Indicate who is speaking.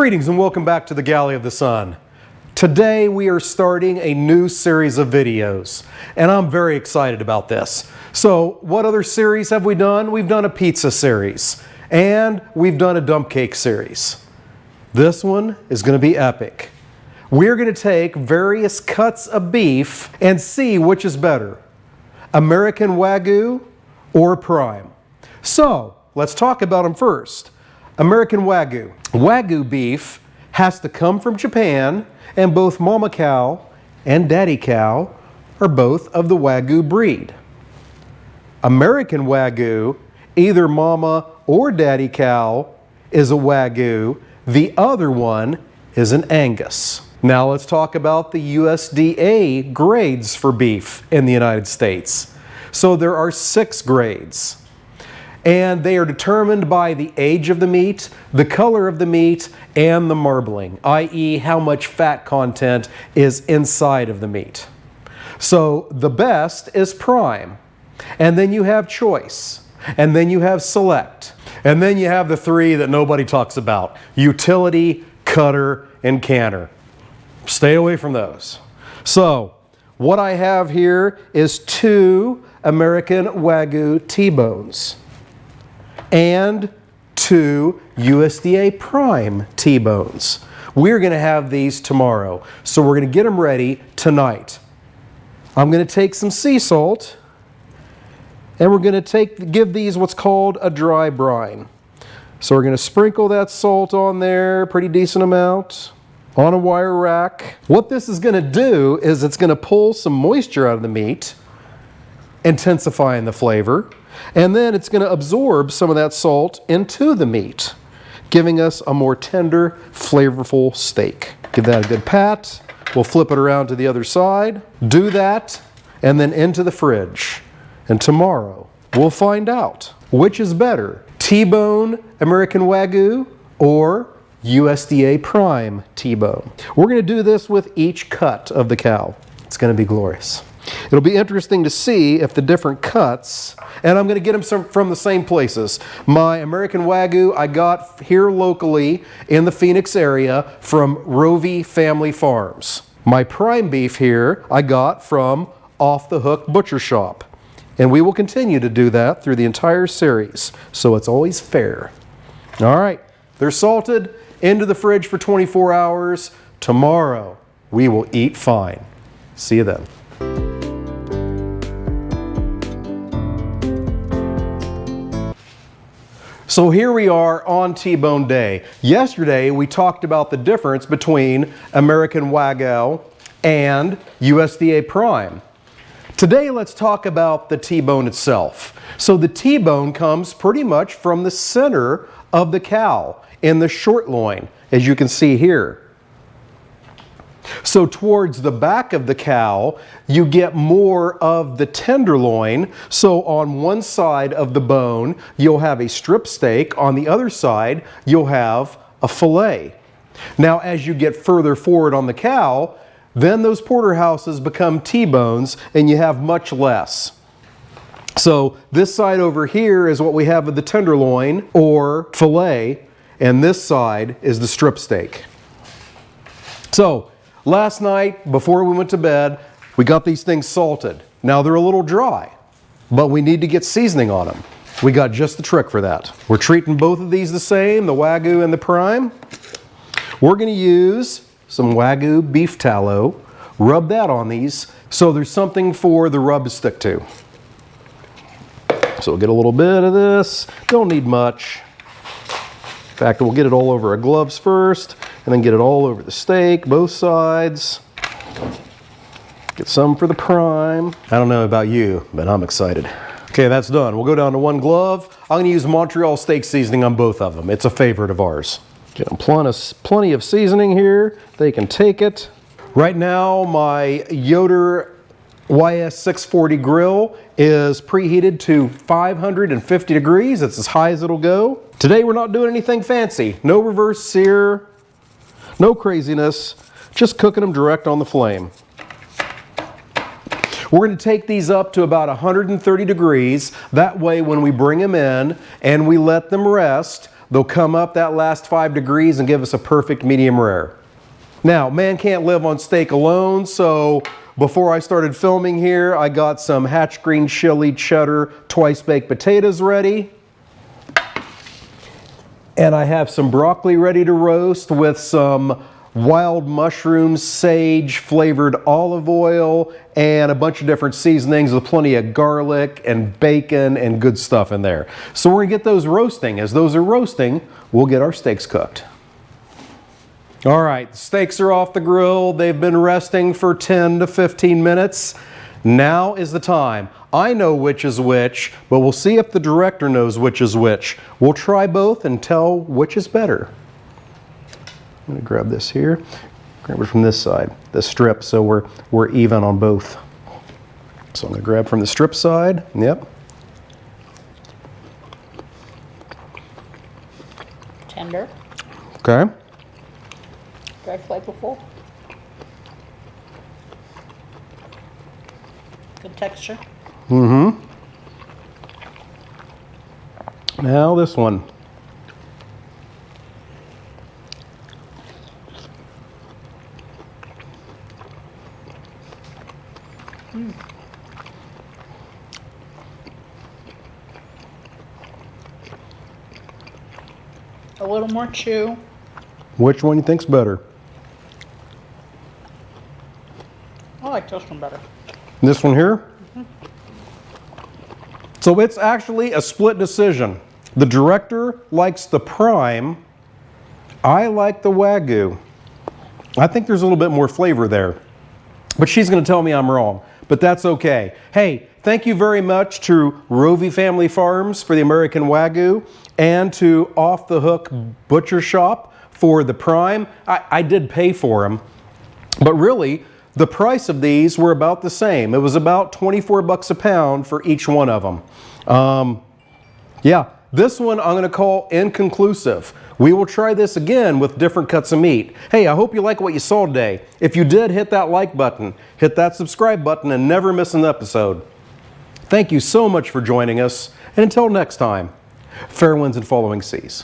Speaker 1: Greetings and welcome back to the Galley of the Sun. Today we are starting a new series of videos and I'm very excited about this. So what other series have we done? We've done a pizza series and we've done a dump cake series. This one is going to be epic. We're going to take various cuts of beef and see which is better, American Wagyu or Prime. So let's talk about them first. American Wagyu. Wagyu beef has to come from Japan, and both mama cow and daddy cow are both of the Wagyu breed. American Wagyu, either mama or daddy cow is a Wagyu, the other one is an Angus. Now let's talk about the USDA grades for beef in the United States. So there are 6 grades. And they are determined by the age of the meat, the color of the meat, and the marbling, i.e. how much fat content is inside of the meat. So the best is prime, and then you have choice, and then you have select, and then you have the 3 that nobody talks about, utility, cutter, and canner. Stay away from those. So what I have here is 2 American Wagyu T-bones and 2 USDA Prime T-bones. We're going to have these tomorrow, so we're going to get them ready tonight. I'm going to take some sea salt and we're going to give these what's called a dry brine. So we're going to sprinkle that salt on there, pretty decent amount, on a wire rack. What this is going to do is it's going to pull some moisture out of the meat, intensifying the flavor. And then it's going to absorb some of that salt into the meat, giving us a more tender, flavorful steak. Give that a good pat. We'll flip it around to the other side. Do that, and then into the fridge. And tomorrow, we'll find out which is better, T-bone American Wagyu or USDA Prime T-bone. We're going to do this with each cut of the cow. It's going to be glorious. It'll be interesting to see if the different cuts, and I'm going to get them from the same places. My American Wagyu I got here locally in the Phoenix area from Rovey Family Farms. My prime beef here I got from Off the Hook Butcher Shop. And we will continue to do that through the entire series, so it's always fair. All right, they're salted, into the fridge for 24 hours. Tomorrow we will eat fine. See you then. So here we are on T-bone day. Yesterday we talked about the difference between American Wagyu and USDA Prime. Today let's talk about the T-bone itself. So the T-bone comes pretty much from the center of the cow in the short loin, as you can see here. So towards the back of the cow, you get more of the tenderloin. So on one side of the bone, you'll have a strip steak. On the other side, you'll have a fillet. Now, as you get further forward on the cow, then those porterhouses become T-bones and you have much less. So this side over here is what we have of the tenderloin or fillet, and this side is the strip steak. So last night, before we went to bed, we got these things salted. Now they're a little dry, but we need to get seasoning on them. We got just the trick for that. We're treating both of these the same, the Wagyu and the Prime. We're going to use some Wagyu beef tallow, rub that on these so there's something for the rub to stick to. So we'll get a little bit of this, don't need much. In fact, we'll get it all over our gloves first, and then get it all over the steak, both sides. Get some for the prime. I don't know about you, but I'm excited. Okay, that's done. We'll go down to 1 glove. I'm going to use Montreal steak seasoning on both of them. It's a favorite of ours. Get them plenty of seasoning here. They can take it. Right now, my Yoder YS-640 grill is preheated to 550 degrees. It's as high as it'll go. Today we're not doing anything fancy. No reverse sear, no craziness, just cooking them direct on the flame. We're going to take these up to about 130 degrees. That way when we bring them in and we let them rest, They'll come up that last 5 degrees and give us a perfect medium rare. Now, man can't live on steak alone, so before I started filming here, I got some hatch green chili cheddar twice baked potatoes ready. And I have some broccoli ready to roast with some wild mushrooms, sage, flavored olive oil, and a bunch of different seasonings with plenty of garlic and bacon and good stuff in there. So we're gonna get those roasting. As those are roasting, we'll get our steaks cooked. All right, the steaks are off the grill. They've been resting for 10 to 15 minutes. Now is the time. I know which is which, but we'll see if the director knows which is which. We'll try both and tell which is better. I'm gonna grab this here. Grab it from this side, the strip, so we're even on both. So I'm gonna grab from the strip side. Yep.
Speaker 2: Tender.
Speaker 1: Okay.
Speaker 2: Very flavorful. Good texture.
Speaker 1: Mm-hmm. Now this one.
Speaker 2: A little more chew.
Speaker 1: Which one you think's better?
Speaker 2: I like this one better.
Speaker 1: This one here? Mm-hmm. So it's actually a split decision. The director likes the Prime. I like the Wagyu. I think there's a little bit more flavor there. But she's going to tell me I'm wrong. But that's okay. Hey, thank you very much to Rovey Family Farms for the American Wagyu and to Off the Hook Butcher Shop for the Prime. I did pay for them, but really the price of these were about the same. It was about 24 bucks a pound for each one of them. Yeah, this one I'm going to call inconclusive. We will try this again with different cuts of meat. Hey, I hope you like what you saw today. If you did, hit that like button, hit that subscribe button, and never miss an episode. Thank you so much for joining us, and until next time, fair winds and following seas.